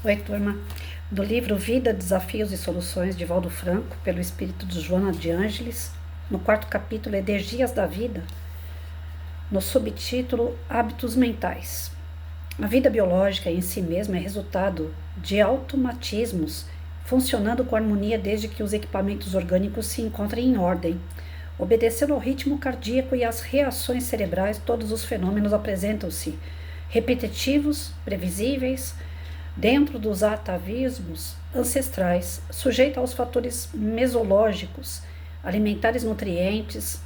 Oi, turma. Do livro Vida, Desafios e Soluções, de Valdo Franco, pelo espírito de Joana de Ângeles, no quarto capítulo Energias da Vida, no subtítulo Hábitos Mentais. A vida biológica em si mesma é resultado de automatismos funcionando com harmonia desde que os equipamentos orgânicos se encontrem em ordem. Obedecendo ao ritmo cardíaco e às reações cerebrais, todos os fenômenos apresentam-se repetitivos, previsíveis, dentro dos atavismos ancestrais, sujeito aos fatores mesológicos, alimentares nutrientes.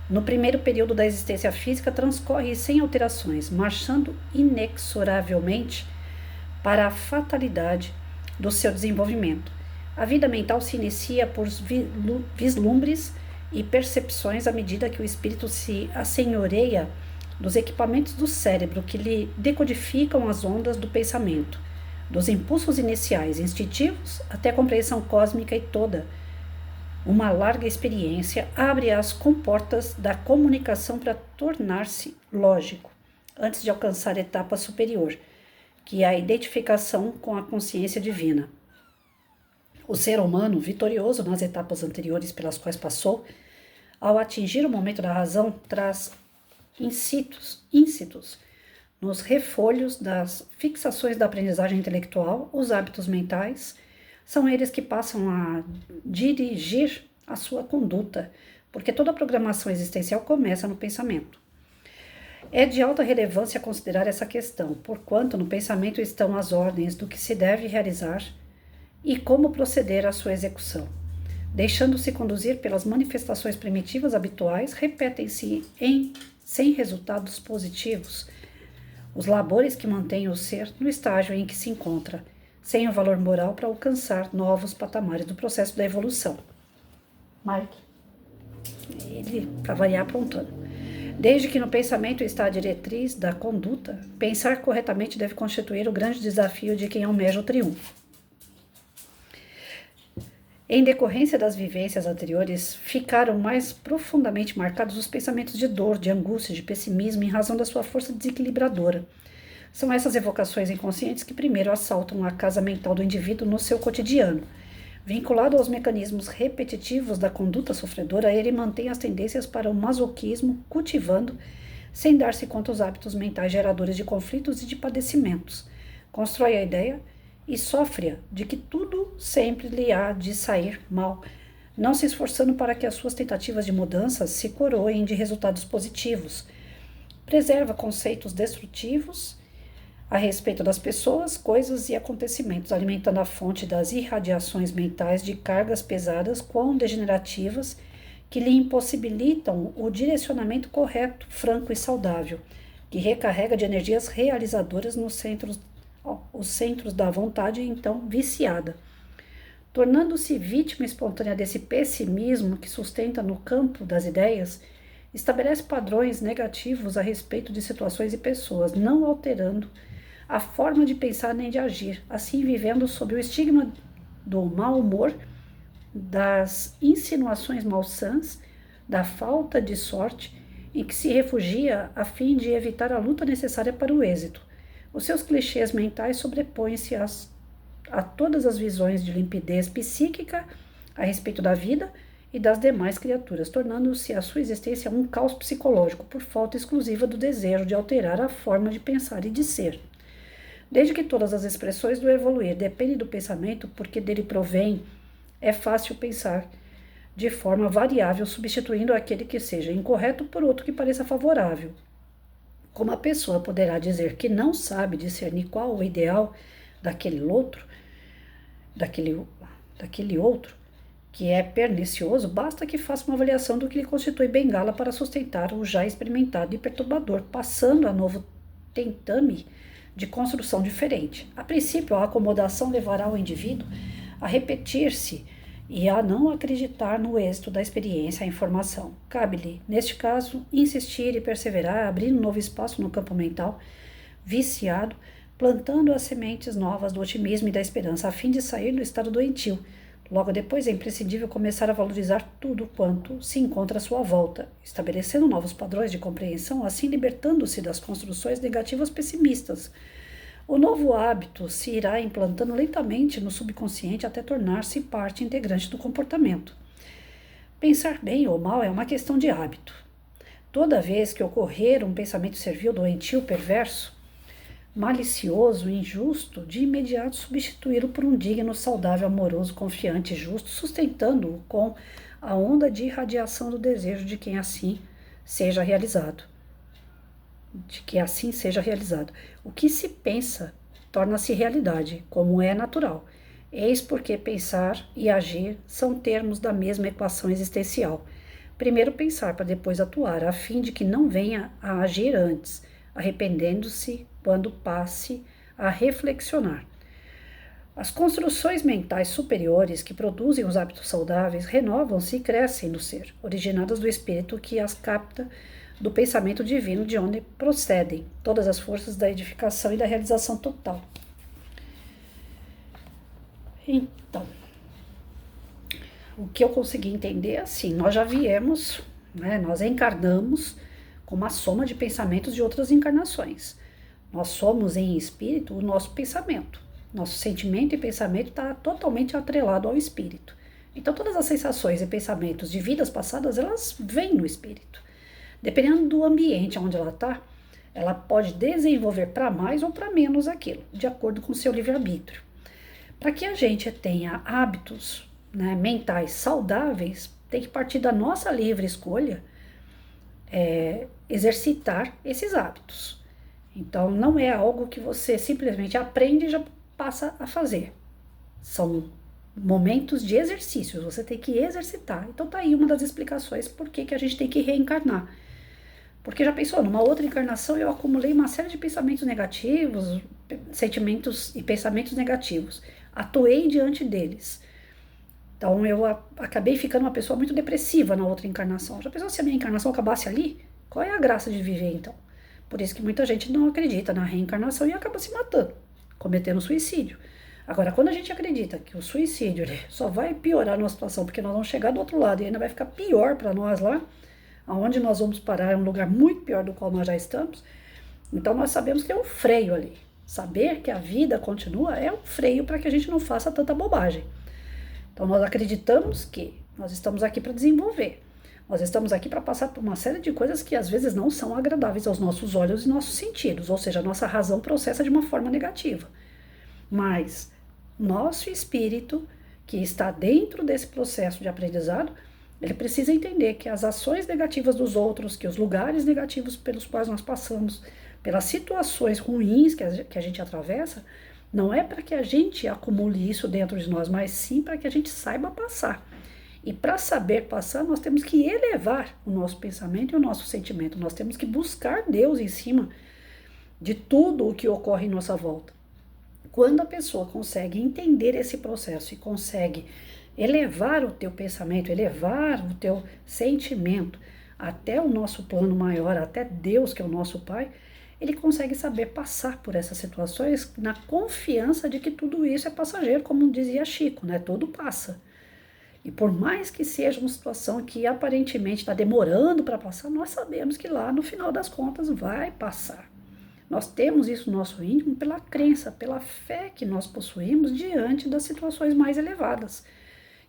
No primeiro período da existência física, transcorre sem alterações, marchando inexoravelmente para a fatalidade do seu desenvolvimento. A vida mental se inicia por vislumbres e percepções à medida que o espírito se assenhoreia dos equipamentos do cérebro que lhe decodificam as ondas do pensamento, dos impulsos iniciais instintivos até a compreensão cósmica e toda uma larga experiência abre as comportas da comunicação para tornar-se lógico, antes de alcançar a etapa superior, que é a identificação com a consciência divina. O ser humano, vitorioso nas etapas anteriores pelas quais passou, ao atingir o momento da razão, traz íncitos nos refolhos das fixações da aprendizagem intelectual, os hábitos mentais, são eles que passam a dirigir a sua conduta, porque toda a programação existencial começa no pensamento. É de alta relevância considerar essa questão, porquanto no pensamento estão as ordens do que se deve realizar e como proceder à sua execução. Deixando-se conduzir pelas manifestações primitivas habituais, repetem-se sem resultados positivos os labores que mantêm o ser no estágio em que se encontra, sem o valor moral para alcançar novos patamares do processo da evolução. Mike, ele, para variar, apontando. Desde que no pensamento está a diretriz da conduta, pensar corretamente deve constituir o grande desafio de quem almeja o triunfo. Em decorrência das vivências anteriores, ficaram mais profundamente marcados os pensamentos de dor, de angústia, de pessimismo, em razão da sua força desequilibradora. São essas evocações inconscientes que primeiro assaltam a casa mental do indivíduo no seu cotidiano. Vinculado aos mecanismos repetitivos da conduta sofredora, ele mantém as tendências para o masoquismo, cultivando, sem dar-se conta, os hábitos mentais geradores de conflitos e de padecimentos. Constrói a ideia e sofre de que tudo sempre lhe há de sair mal, não se esforçando para que as suas tentativas de mudança se coroem de resultados positivos. Preserva conceitos destrutivos a respeito das pessoas, coisas e acontecimentos, alimentando a fonte das irradiações mentais de cargas pesadas, quão degenerativas, que lhe impossibilitam o direcionamento correto, franco e saudável, que recarrega de energias realizadoras os centros da vontade, então viciada. Tornando-se vítima espontânea desse pessimismo que sustenta no campo das ideias, estabelece padrões negativos a respeito de situações e pessoas, não alterando a forma de pensar nem de agir, assim vivendo sob o estigma do mau humor, das insinuações malsãs, da falta de sorte, em que se refugia a fim de evitar a luta necessária para o êxito. Os seus clichês mentais sobrepõem-se a todas as visões de limpidez psíquica a respeito da vida e das demais criaturas, tornando-se a sua existência um caos psicológico por falta exclusiva do desejo de alterar a forma de pensar e de ser. Desde que todas as expressões do evoluir dependem do pensamento, porque dele provém, é fácil pensar de forma variável, substituindo aquele que seja incorreto por outro que pareça favorável. Como a pessoa poderá dizer que não sabe discernir qual o ideal daquele outro, que é pernicioso, basta que faça uma avaliação do que lhe constitui bengala para sustentar o já experimentado e perturbador, passando a novo tentame de construção diferente. A princípio, a acomodação levará o indivíduo a repetir-se e a não acreditar no êxito da experiência e informação. Cabe-lhe, neste caso, insistir e perseverar, abrindo um novo espaço no campo mental, viciado, plantando as sementes novas do otimismo e da esperança, a fim de sair do estado doentio. Logo depois é imprescindível começar a valorizar tudo quanto se encontra à sua volta, estabelecendo novos padrões de compreensão, assim libertando-se das construções negativas pessimistas, O novo hábito se irá implantando lentamente no subconsciente até tornar-se parte integrante do comportamento. Pensar bem ou mal é uma questão de hábito. Toda vez que ocorrer um pensamento servil, doentio, perverso, malicioso, injusto, de imediato substituí-lo por um digno, saudável, amoroso, confiante, justo, sustentando-o com a onda de irradiação do desejo de quem assim seja realizado. De que assim seja realizado. O que se pensa torna-se realidade, como é natural. Eis porque pensar e agir são termos da mesma equação existencial. Primeiro pensar para depois atuar, a fim de que não venha a agir antes, arrependendo-se quando passe a reflexionar. As construções mentais superiores que produzem os hábitos saudáveis renovam-se e crescem no ser, originadas do espírito que as capta do pensamento divino de onde procedem todas as forças da edificação e da realização total. Então, o que eu consegui entender é assim, nós já viemos, né, nós encarnamos com uma soma de pensamentos de outras encarnações. Nós somos em espírito o nosso pensamento. Nosso sentimento e pensamento está totalmente atrelado ao espírito. Então todas as sensações e pensamentos de vidas passadas, elas vêm no espírito. Dependendo do ambiente onde ela está, ela pode desenvolver para mais ou para menos aquilo, de acordo com o seu livre-arbítrio. Para que a gente tenha hábitos, né, mentais saudáveis, tem que partir da nossa livre escolha exercitar esses hábitos. Então, não é algo que você simplesmente aprende e já passa a fazer. São momentos de exercícios, você tem que exercitar. Então, tá aí uma das explicações por que a gente tem que reencarnar. Porque já pensou, numa outra encarnação eu acumulei uma série de pensamentos negativos, sentimentos e pensamentos negativos. Atuei diante deles. Então eu acabei ficando uma pessoa muito depressiva na outra encarnação. Já pensou se a minha encarnação acabasse ali? Qual é a graça de viver então? Por isso que muita gente não acredita na reencarnação e acaba se matando, cometendo suicídio. Agora, quando a gente acredita que o suicídio só vai piorar a nossa situação, porque nós vamos chegar do outro lado e ainda vai ficar pior para nós lá, aonde nós vamos parar é um lugar muito pior do qual nós já estamos. Então nós sabemos que é um freio ali. Saber que a vida continua é um freio para que a gente não faça tanta bobagem. Então nós acreditamos que nós estamos aqui para desenvolver. Nós estamos aqui para passar por uma série de coisas que às vezes não são agradáveis aos nossos olhos e nossos sentidos, ou seja, a nossa razão processa de uma forma negativa. Mas nosso espírito, que está dentro desse processo de aprendizado, ele precisa entender que as ações negativas dos outros, que os lugares negativos pelos quais nós passamos, pelas situações ruins que a gente atravessa, não é para que a gente acumule isso dentro de nós, mas sim para que a gente saiba passar. E para saber passar, nós temos que elevar o nosso pensamento e o nosso sentimento. Nós temos que buscar Deus em cima de tudo o que ocorre em nossa volta. Quando a pessoa consegue entender esse processo e consegue elevar o teu pensamento, elevar o teu sentimento até o nosso plano maior, até Deus, que é o nosso Pai, ele consegue saber passar por essas situações na confiança de que tudo isso é passageiro, como dizia Chico, né? Tudo passa. E por mais que seja uma situação que aparentemente está demorando para passar, nós sabemos que lá no final das contas vai passar. Nós temos isso no nosso íntimo pela crença, pela fé que nós possuímos diante das situações mais elevadas.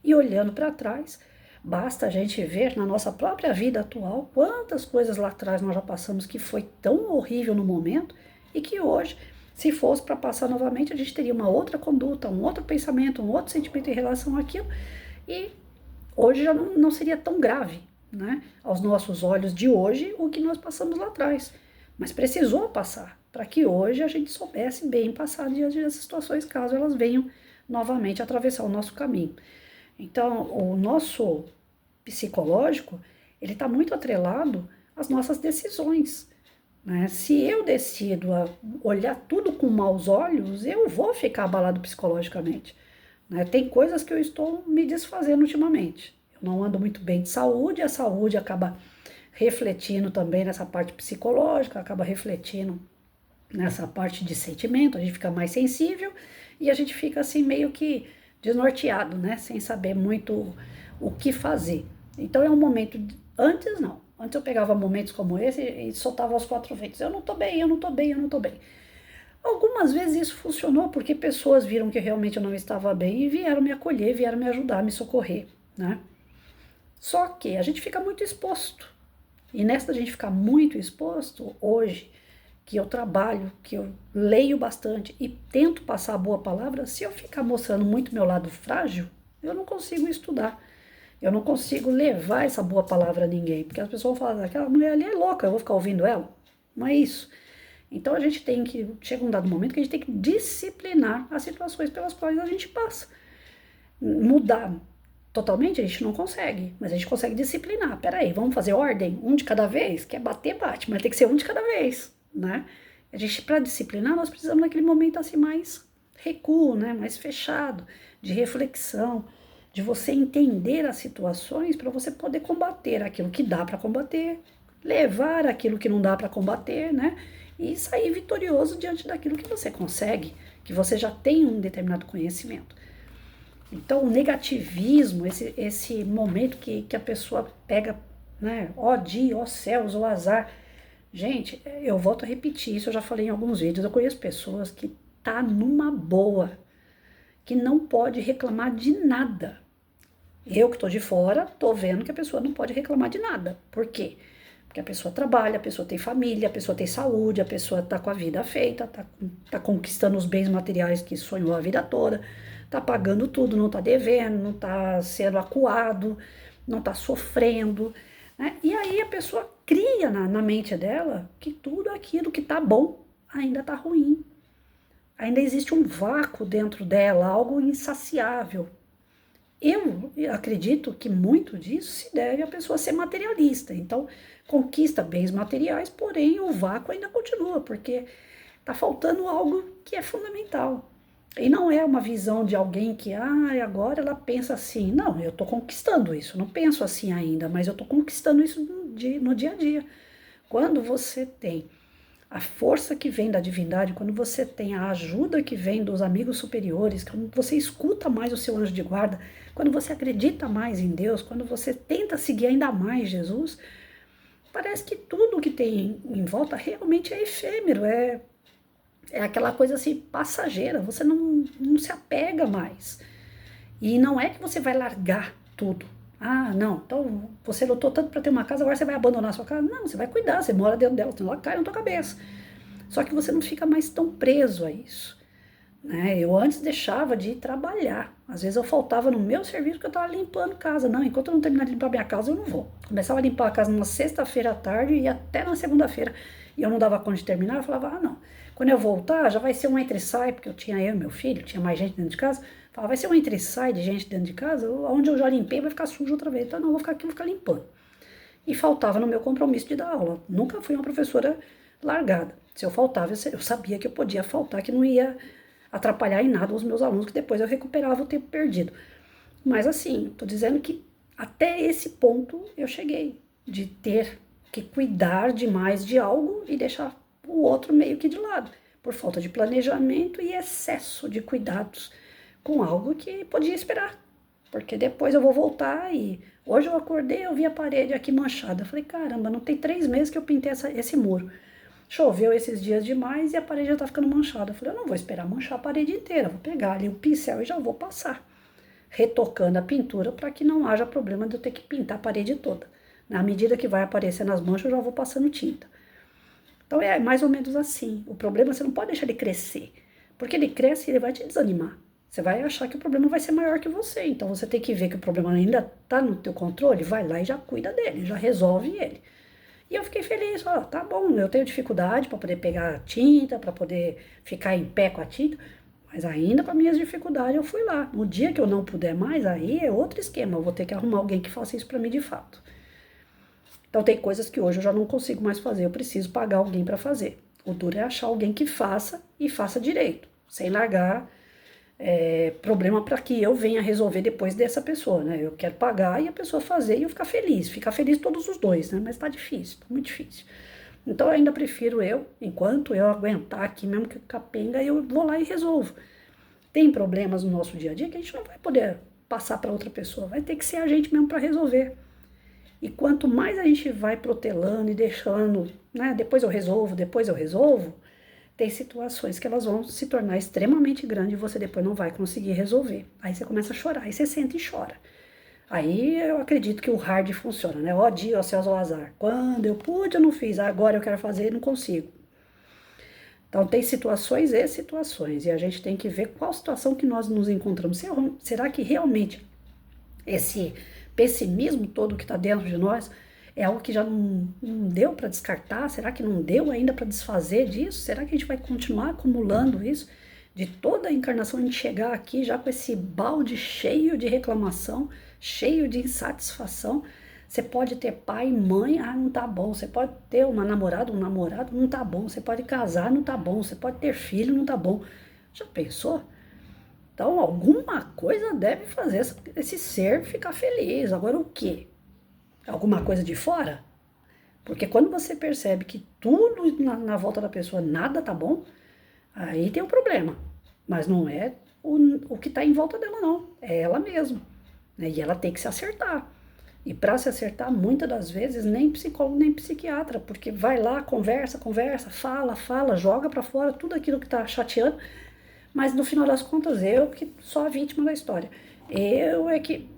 E olhando para trás, basta a gente ver na nossa própria vida atual quantas coisas lá atrás nós já passamos que foi tão horrível no momento e que hoje, se fosse para passar novamente, a gente teria uma outra conduta, um outro pensamento, um outro sentimento em relação àquilo e hoje já não seria tão grave, né, aos nossos olhos de hoje o que nós passamos lá atrás. Mas precisou passar para que hoje a gente soubesse bem passar diante dessas situações caso elas venham novamente atravessar o nosso caminho. Então, o nosso psicológico, ele está muito atrelado às nossas decisões, né? Se eu decido olhar tudo com maus olhos, eu vou ficar abalado psicologicamente, né? Tem coisas que eu estou me desfazendo ultimamente. Eu não ando muito bem de saúde, a saúde acaba refletindo também nessa parte psicológica, acaba refletindo nessa parte de sentimento, a gente fica mais sensível e a gente fica assim meio que desnorteado, né? Sem saber muito o que fazer. Então é um momento, antes não, antes eu pegava momentos como esse e soltava aos quatro ventos, eu não tô bem, eu não tô bem, eu não tô bem. Algumas vezes isso funcionou porque pessoas viram que realmente eu não estava bem e vieram me acolher, vieram me ajudar, me socorrer, né? Só que a gente fica muito exposto. E nessa da gente ficar muito exposto, hoje, que eu trabalho, que eu leio bastante e tento passar a boa palavra, se eu ficar mostrando muito meu lado frágil, eu não consigo estudar. Eu não consigo levar essa boa palavra a ninguém, porque as pessoas vão falar, aquela mulher ali é louca, eu vou ficar ouvindo ela? Não é isso. Então a gente tem que, chega um dado momento que a gente tem que disciplinar as situações pelas quais a gente passa. Mudar totalmente a gente não consegue, mas a gente consegue disciplinar. Peraí, vamos fazer ordem? Um de cada vez? Quer bater, bate, mas tem que ser um de cada vez, né? A gente, para disciplinar, nós precisamos naquele momento assim mais recuo, né? Mais fechado, de reflexão, de você entender as situações para você poder combater aquilo que dá para combater, levar aquilo que não dá para combater, né? E sair vitorioso diante daquilo que você consegue, que você já tem um determinado conhecimento. Então, o negativismo, esse momento que a pessoa pega, né? Ó dia, ó céus, ó azar. Gente, eu volto a repetir isso, eu já falei em alguns vídeos. Eu conheço pessoas que tá numa boa, que não pode reclamar de nada. Eu que tô de fora, tô vendo que a pessoa não pode reclamar de nada. Por quê? Porque a pessoa trabalha, a pessoa tem família, a pessoa tem saúde, a pessoa tá com a vida feita, tá conquistando os bens materiais que sonhou a vida toda, tá pagando tudo, não tá devendo, não tá sendo acuado, não tá sofrendo, né? E aí a pessoa cria na mente dela que tudo aquilo que tá bom ainda tá ruim. Ainda existe um vácuo dentro dela, algo insaciável. Eu acredito que muito disso se deve à pessoa ser materialista. Então, conquista bens materiais, porém o vácuo ainda continua, porque está faltando algo que é fundamental. E não é uma visão de alguém que, agora ela pensa assim. Não, eu estou conquistando isso, não penso assim ainda, mas eu estou conquistando isso no dia a dia. Quando você tem a força que vem da divindade, quando você tem a ajuda que vem dos amigos superiores, quando você escuta mais o seu anjo de guarda, quando você acredita mais em Deus, quando você tenta seguir ainda mais Jesus, parece que tudo que tem em volta realmente é efêmero, é aquela coisa assim passageira, você não se apega mais. E não é que você vai largar tudo. Não, então você lutou tanto para ter uma casa, agora você vai abandonar a sua casa? Não, você vai cuidar, você mora dentro dela, senão ela cai na tua cabeça. Só que você não fica mais tão preso a isso, né? Eu antes deixava de ir trabalhar. Às vezes eu faltava no meu serviço porque eu estava limpando casa. Não, enquanto eu não terminar de limpar minha casa, eu não vou. Começava a limpar a casa numa sexta-feira à tarde e até na segunda-feira. E eu não dava conta de terminar, eu falava, não. Quando eu voltar, já vai ser um entre e sai, porque eu tinha eu e meu filho, tinha mais gente dentro de casa. Falava, vai ser um entre e sai de gente dentro de casa, onde eu já limpei vai ficar sujo outra vez. Então, não, vou ficar aqui, vou ficar limpando. E faltava no meu compromisso de dar aula. Nunca fui uma professora largada. Se eu faltava, eu sabia que eu podia faltar, que não ia atrapalhar em nada os meus alunos, que depois eu recuperava o tempo perdido. Mas assim, tô dizendo que até esse ponto eu cheguei, de ter que cuidar demais de algo e deixar o outro meio que de lado, por falta de planejamento e excesso de cuidados com algo que podia esperar. Porque depois eu vou voltar e hoje eu acordei, eu vi a parede aqui manchada. Eu falei, caramba, não tem 3 meses que eu pintei esse muro. Choveu esses dias demais e a parede já tá ficando manchada. Eu falei, eu não vou esperar manchar a parede inteira, vou pegar ali o pincel e já vou passar, retocando a pintura para que não haja problema de eu ter que pintar a parede toda. Na medida que vai aparecendo as manchas, eu já vou passando tinta. Então é mais ou menos assim. O problema você não pode deixar ele crescer, porque ele cresce e ele vai te desanimar. Você vai achar que o problema vai ser maior que você. Então você tem que ver que o problema ainda está no teu controle, vai lá e já cuida dele, já resolve ele. E eu fiquei feliz, tá bom, eu tenho dificuldade para poder pegar a tinta, para poder ficar em pé com a tinta, mas ainda com as minhas dificuldades eu fui lá. No dia que eu não puder mais, aí é outro esquema, eu vou ter que arrumar alguém que faça isso para mim de fato. Então tem coisas que hoje eu já não consigo mais fazer, eu preciso pagar alguém para fazer. O duro é achar alguém que faça e faça direito, sem largar problema para que eu venha resolver depois dessa pessoa, né? Eu quero pagar e a pessoa fazer e eu ficar feliz todos os dois, né? Mas tá difícil, tá muito difícil. Então eu ainda prefiro enquanto eu aguentar aqui mesmo que capenga, eu vou lá e resolvo. Tem problemas no nosso dia a dia que a gente não vai poder passar para outra pessoa, vai ter que ser a gente mesmo para resolver. E quanto mais a gente vai protelando e deixando, né? Depois eu resolvo, tem situações que elas vão se tornar extremamente grandes e você depois não vai conseguir resolver. Aí você começa a chorar, aí você senta e chora. Aí eu acredito que o hard funciona, né? Ó dia, ó céus, ó azar. Quando eu pude, eu não fiz. Agora eu quero fazer e não consigo. Então tem situações e situações. E a gente tem que ver qual situação que nós nos encontramos. Será que realmente esse pessimismo todo que está dentro de nós é algo que já não deu para descartar? Será que não deu ainda para desfazer disso? Será que a gente vai continuar acumulando isso? De toda a encarnação a gente chegar aqui já com esse balde cheio de reclamação, cheio de insatisfação. Você pode ter pai e mãe, não tá bom. Você pode ter uma namorada, um namorado, não tá bom. Você pode casar, não tá bom. Você pode ter filho, não tá bom. Já pensou? Então, alguma coisa deve fazer esse ser ficar feliz. Agora, o quê? Alguma coisa de fora? Porque quando você percebe que tudo na volta da pessoa, nada tá bom, aí tem um problema. Mas não é o que está em volta dela, não. É ela mesma. Né? E ela tem que se acertar. E para se acertar, muitas das vezes, nem psicólogo, nem psiquiatra, porque vai lá, conversa, fala, joga para fora tudo aquilo que está chateando, mas no final das contas, eu que sou a vítima da história. Eu é que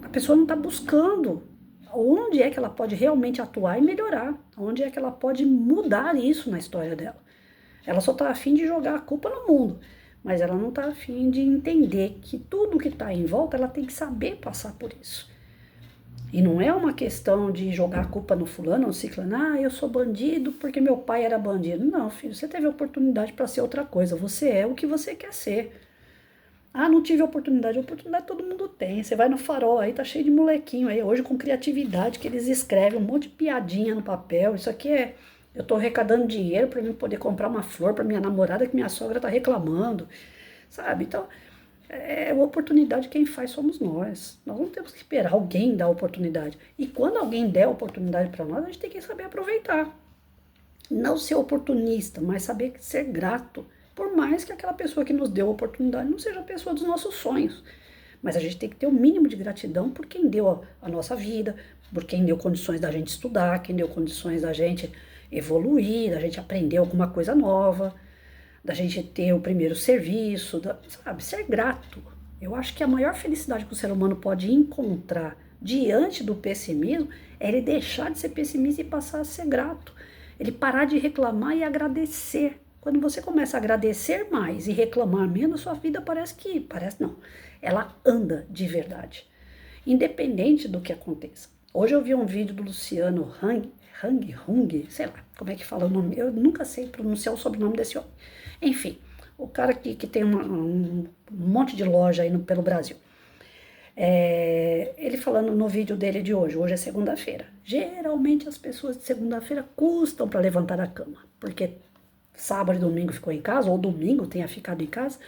a pessoa não está buscando onde é que ela pode realmente atuar e melhorar, onde é que ela pode mudar isso na história dela. Ela só está afim de jogar a culpa no mundo, mas ela não está afim de entender que tudo que está em volta, ela tem que saber passar por isso. E não é uma questão de jogar a culpa no fulano ou ciclano, eu sou bandido porque meu pai era bandido. Não, filho, você teve oportunidade para ser outra coisa, você é o que você quer ser. Não tive oportunidade todo mundo tem. Você vai no Farol, aí tá cheio de molequinho aí, hoje com criatividade, que eles escrevem um monte de piadinha no papel. Isso aqui eu tô arrecadando dinheiro para mim poder comprar uma flor para minha namorada que minha sogra tá reclamando, sabe? Então, a oportunidade quem faz somos nós. Nós não temos que esperar alguém dar oportunidade. E quando alguém der oportunidade para nós, a gente tem que saber aproveitar. Não ser oportunista, mas saber ser grato. Por mais que aquela pessoa que nos deu a oportunidade não seja a pessoa dos nossos sonhos. Mas a gente tem que ter o mínimo de gratidão por quem deu a nossa vida, por quem deu condições da gente estudar, quem deu condições da gente evoluir, da gente aprender alguma coisa nova, da gente ter o primeiro serviço, sabe? Ser grato. Eu acho que a maior felicidade que o ser humano pode encontrar diante do pessimismo é ele deixar de ser pessimista e passar a ser grato. Ele parar de reclamar e agradecer. Quando você começa a agradecer mais e reclamar menos, sua vida parece não, ela anda de verdade, independente do que aconteça. Hoje eu vi um vídeo do Luciano Hung, sei lá, como é que fala o nome, eu nunca sei pronunciar o sobrenome desse homem. Enfim, o cara que tem um monte de loja aí pelo Brasil. Ele falando no vídeo dele de hoje é segunda-feira. Geralmente as pessoas de segunda-feira custam para levantar da cama, porque sábado e domingo ficou em casa, ou domingo tenha ficado em casa,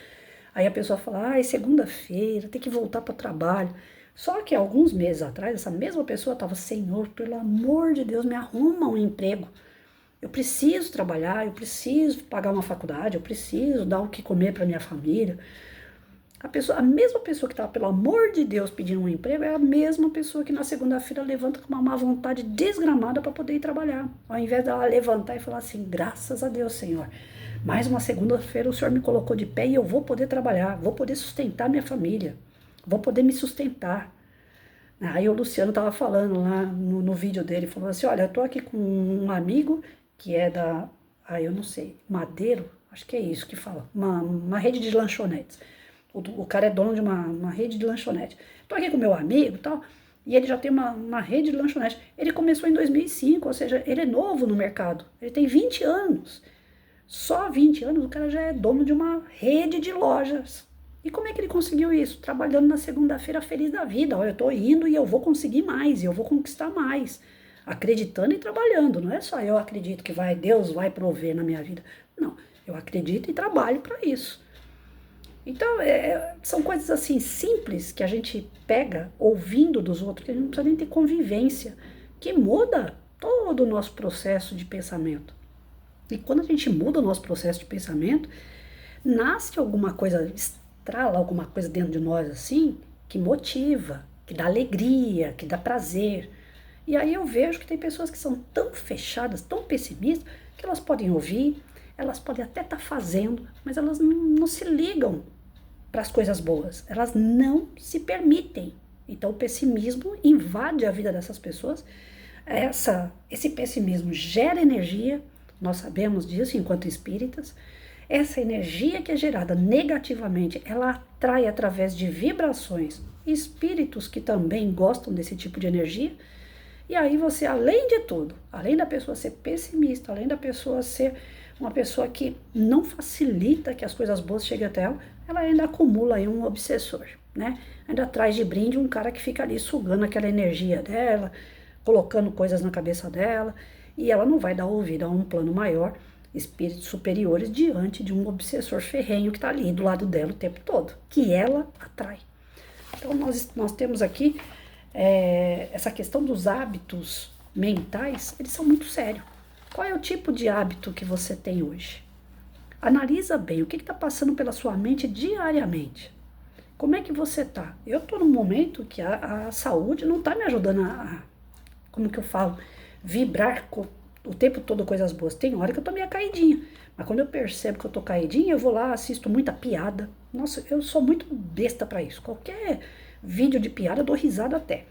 aí a pessoa fala, é segunda-feira, tem que voltar para o trabalho. Só que alguns meses atrás, essa mesma pessoa estava, Senhor, pelo amor de Deus, me arruma um emprego. Eu preciso trabalhar, eu preciso pagar uma faculdade, eu preciso dar o que comer para minha família. A mesma pessoa que estava, pelo amor de Deus, pedindo um emprego, é a mesma pessoa que na segunda-feira levanta com uma má vontade desgramada para poder ir trabalhar. Ao invés dela levantar e falar assim, graças a Deus, Senhor, mais uma segunda-feira o Senhor me colocou de pé e eu vou poder trabalhar, vou poder sustentar minha família, vou poder me sustentar. Aí o Luciano estava falando lá no vídeo dele, falou assim, olha, eu tô aqui com um amigo que é eu não sei, Madeiro, acho que é isso que fala, uma rede de lanchonetes. O cara é dono de uma rede de lanchonete. Tô aqui com meu amigo e tal, e ele já tem uma rede de lanchonete. Ele começou em 2005, ou seja, ele é novo no mercado. Ele tem 20 anos. Só 20 anos o cara já é dono de uma rede de lojas. E como é que ele conseguiu isso? Trabalhando na segunda-feira feliz da vida. Olha, eu tô indo e eu vou conseguir mais, e eu vou conquistar mais. Acreditando e trabalhando. Não é só eu acredito que Deus vai prover na minha vida. Não, eu acredito e trabalho para isso. Então, são coisas assim simples que a gente pega ouvindo dos outros, que a gente não precisa nem ter convivência, que muda todo o nosso processo de pensamento. E quando a gente muda o nosso processo de pensamento, nasce alguma coisa, estrala alguma coisa dentro de nós assim, que motiva, que dá alegria, que dá prazer. E aí eu vejo que tem pessoas que são tão fechadas, tão pessimistas, que elas podem ouvir, elas podem até estar fazendo, mas elas não se ligam para as coisas boas, elas não se permitem. Então o pessimismo invade a vida dessas pessoas. Esse pessimismo gera energia, nós sabemos disso enquanto espíritas. Essa energia que é gerada negativamente, ela atrai através de vibrações espíritos que também gostam desse tipo de energia. E aí você, além de tudo, além da pessoa ser pessimista, além da pessoa ser uma pessoa que não facilita que as coisas boas cheguem até ela ainda acumula aí um obsessor, né? Ainda traz de brinde um cara que fica ali sugando aquela energia dela, colocando coisas na cabeça dela, e ela não vai dar ouvido a um plano maior, espíritos superiores, diante de um obsessor ferrenho que está ali do lado dela o tempo todo, que ela atrai. Então nós temos aqui essa questão dos hábitos mentais, eles são muito sérios. Qual é o tipo de hábito que você tem hoje? Analisa bem o que está passando pela sua mente diariamente. Como é que você está? Eu estou num momento que a saúde não está me ajudando como que eu falo, vibrar o tempo todo coisas boas. Tem hora que eu tô meio caidinha, mas quando eu percebo que eu tô caidinha, eu vou lá, assisto muita piada. Nossa, eu sou muito besta pra isso. Qualquer vídeo de piada eu dou risada até.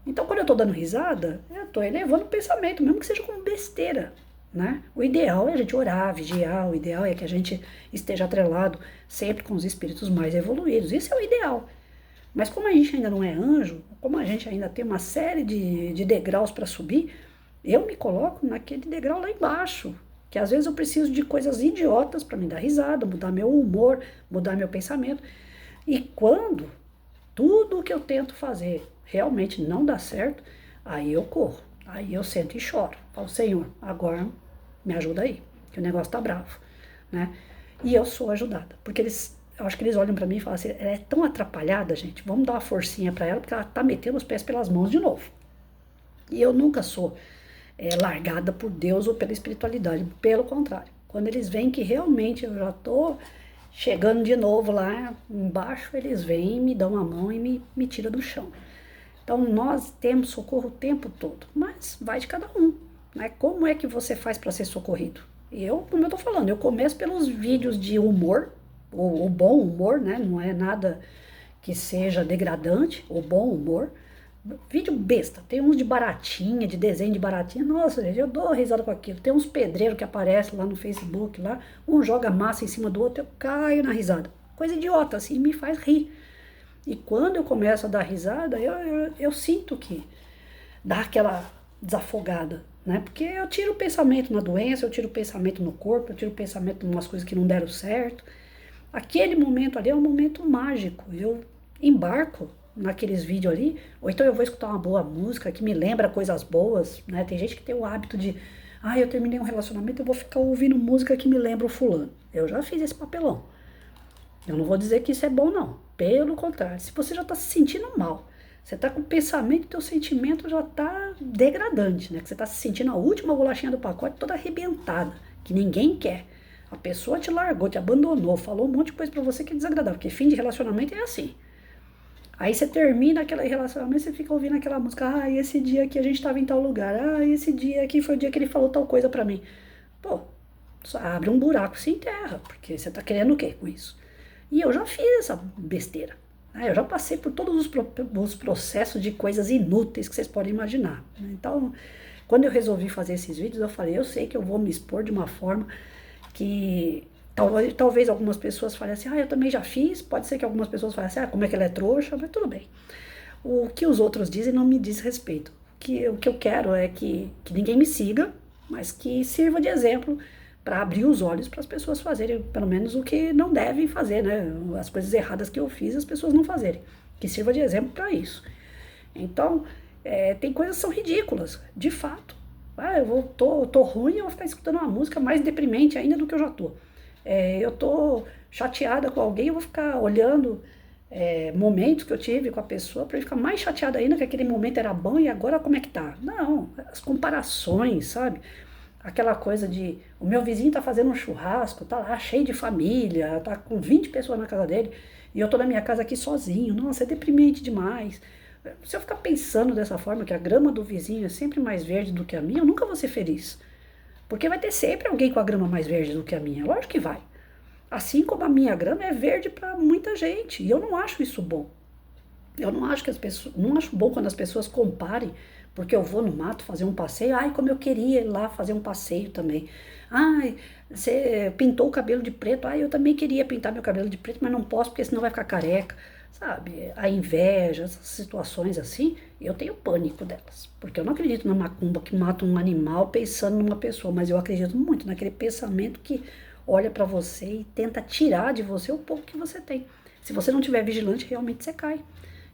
Então quando eu tô dando risada, eu tô elevando o pensamento, mesmo que seja como besteira, né? O ideal é a gente orar, vigiar, o ideal é que a gente esteja atrelado sempre com os espíritos mais evoluídos. Isso é o ideal. Mas como a gente ainda não é anjo, como a gente ainda tem uma série de degraus para subir, eu me coloco naquele degrau lá embaixo, que às vezes eu preciso de coisas idiotas para me dar risada, mudar meu humor, mudar meu pensamento. E quando tudo o que eu tento fazer realmente não dá certo, aí eu corro, aí eu sento e choro. Falo, Senhor, agora me ajuda aí, que o negócio tá bravo, né? E eu sou ajudada, porque eu acho que eles olham para mim e falam assim, ela é tão atrapalhada, gente, vamos dar uma forcinha para ela, porque ela tá metendo os pés pelas mãos de novo. E eu nunca sou largada por Deus ou pela espiritualidade, pelo contrário. Quando eles veem que realmente eu já tô chegando de novo lá embaixo, eles vêm, me dão a mão e me tiram do chão. Então nós temos socorro o tempo todo, mas vai de cada um, né? Como é que você faz para ser socorrido? Como eu tô falando, eu começo pelos vídeos de humor, o bom humor, né? Não é nada que seja degradante, o bom humor. Vídeo besta, tem uns de baratinha, de desenho de baratinha, nossa gente, eu dou risada com aquilo. Tem uns pedreiros que aparecem lá no Facebook, lá, um joga massa em cima do outro, eu caio na risada. Coisa idiota, assim, me faz rir. E quando eu começo a dar risada, eu sinto que dá aquela desafogada, né? Porque eu tiro o pensamento na doença, eu tiro o pensamento no corpo, eu tiro o pensamento em umas coisas que não deram certo. Aquele momento ali é um momento mágico, eu embarco naqueles vídeos ali, ou então eu vou escutar uma boa música que me lembra coisas boas, né? Tem gente que tem o hábito de, eu terminei um relacionamento, eu vou ficar ouvindo música que me lembra o fulano. Eu já fiz esse papelão. Eu não vou dizer que isso é bom, não. Pelo contrário, se você já está se sentindo mal, você está com o pensamento, teu sentimento já está degradante, né? Que você está se sentindo a última bolachinha do pacote toda arrebentada, que ninguém quer. A pessoa te largou, te abandonou, falou um monte de coisa pra você que é desagradável, porque fim de relacionamento é assim. Aí você termina aquele relacionamento, você fica ouvindo aquela música, esse dia aqui a gente tava em tal lugar, esse dia aqui foi o dia que ele falou tal coisa pra mim. Pô, só abre um buraco sem terra, porque você tá querendo o quê com isso? E eu já fiz essa besteira. Eu já passei por todos os processos de coisas inúteis que vocês podem imaginar. Então, quando eu resolvi fazer esses vídeos, eu falei, eu sei que eu vou me expor de uma forma que talvez algumas pessoas falem assim, eu também já fiz, pode ser que algumas pessoas falem assim, como é que ela é trouxa, mas tudo bem. O que os outros dizem não me diz respeito. O que eu quero é que ninguém me siga, mas que sirva de exemplo para abrir os olhos para as pessoas fazerem pelo menos o que não devem fazer, né? As coisas erradas que eu fiz, as pessoas não fazerem. Que sirva de exemplo para isso. Então, tem coisas que são ridículas, de fato. Tô ruim, eu vou ficar escutando uma música mais deprimente ainda do que eu já tô. Eu tô chateada com alguém, eu vou ficar olhando momentos que eu tive com a pessoa para ficar mais chateada ainda, que aquele momento era bom e agora como é que tá? Não, as comparações, sabe? Aquela coisa de, o meu vizinho tá fazendo um churrasco, tá lá cheio de família, tá com 20 pessoas na casa dele, e eu tô na minha casa aqui sozinho. Nossa, é deprimente demais. Se eu ficar pensando dessa forma, que a grama do vizinho é sempre mais verde do que a minha, eu nunca vou ser feliz. Porque vai ter sempre alguém com a grama mais verde do que a minha. Lógico que vai. Assim como a minha grama é verde para muita gente. E eu não acho isso bom. Eu não acho que as pessoas, não acho bom quando as pessoas comparem, porque eu vou no mato fazer um passeio, ai, como eu queria ir lá fazer um passeio também. Ai, você pintou o cabelo de preto, ai, eu também queria pintar meu cabelo de preto, mas não posso porque senão vai ficar careca. Sabe, a inveja, essas situações assim, eu tenho pânico delas, porque eu não acredito na macumba que mata um animal pensando numa pessoa, mas eu acredito muito naquele pensamento que olha para você e tenta tirar de você o pouco que você tem. Se você não tiver vigilante, realmente você cai.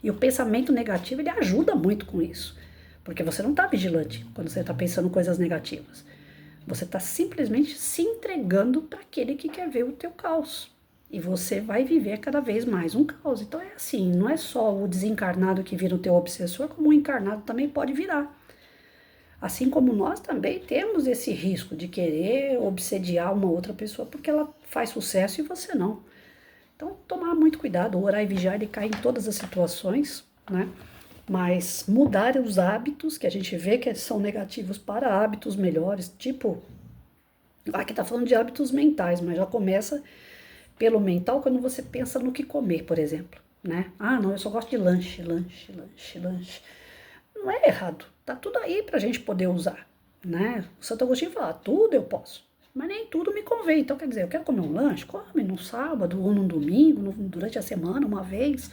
E o pensamento negativo, ele ajuda muito com isso. Porque você não está vigilante quando você está pensando coisas negativas. Você está simplesmente se entregando para aquele que quer ver o teu caos. E você vai viver cada vez mais um caos. Então é assim, não é só o desencarnado que vira o teu obsessor, como o encarnado também pode virar. Assim como nós também temos esse risco de querer obsediar uma outra pessoa porque ela faz sucesso e você não. Então, tomar muito cuidado, orar e vigiar, ele cai em todas as situações, né? Mas mudar os hábitos, que a gente vê que são negativos, para hábitos melhores, tipo, aqui tá falando de hábitos mentais, mas já começa pelo mental quando você pensa no que comer, por exemplo, né? Ah, não, eu só gosto de lanche, lanche, lanche, lanche. Não é errado, tá tudo aí pra gente poder usar, né? O Santo Agostinho fala, tudo eu posso, mas nem tudo me convém. Então, quer dizer, eu quero comer um lanche, come no sábado ou no domingo, durante a semana, uma vez,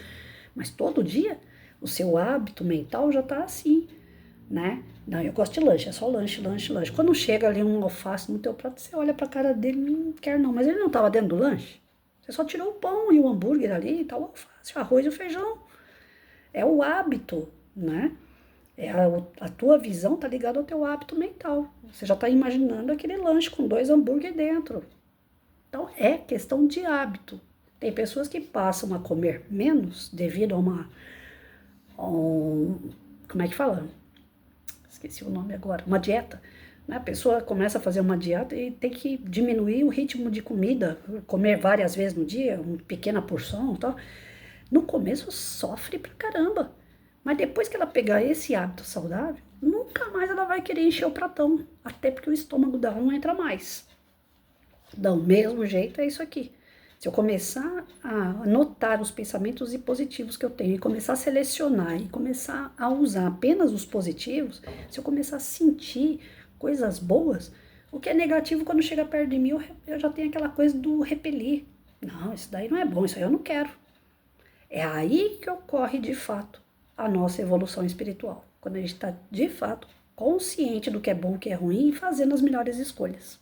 mas todo dia o seu hábito mental já tá assim, né? Não, eu gosto de lanche, é só lanche, lanche, lanche. Quando chega ali um alface no teu prato, você olha pra cara dele, não quer não, mas ele não tava dentro do lanche. Você só tirou o pão e o hambúrguer ali e tal, o alface, o arroz e o feijão. É o hábito, né? A tua visão tá ligada ao teu hábito mental. Você já está imaginando aquele lanche com 2 hambúrguer dentro. Então é questão de hábito. Tem pessoas que passam a comer menos devido como é que fala? Esqueci o nome agora. Uma dieta. Né? A pessoa começa a fazer uma dieta e tem que diminuir o ritmo de comida, comer várias vezes no dia, uma pequena porção e tal. No começo sofre pra caramba. Mas depois que ela pegar esse hábito saudável, nunca mais ela vai querer encher o pratão. Até porque o estômago dela não entra mais. Do mesmo jeito é isso aqui. Se eu começar a notar os pensamentos positivos que eu tenho e começar a selecionar e começar a usar apenas os positivos, se eu começar a sentir coisas boas, o que é negativo quando chega perto de mim, eu já tenho aquela coisa do repelir. Não, isso daí não é bom, isso aí eu não quero. É aí que ocorre de fato a nossa evolução espiritual. Quando a gente está de fato consciente do que é bom e o que é ruim e fazendo as melhores escolhas.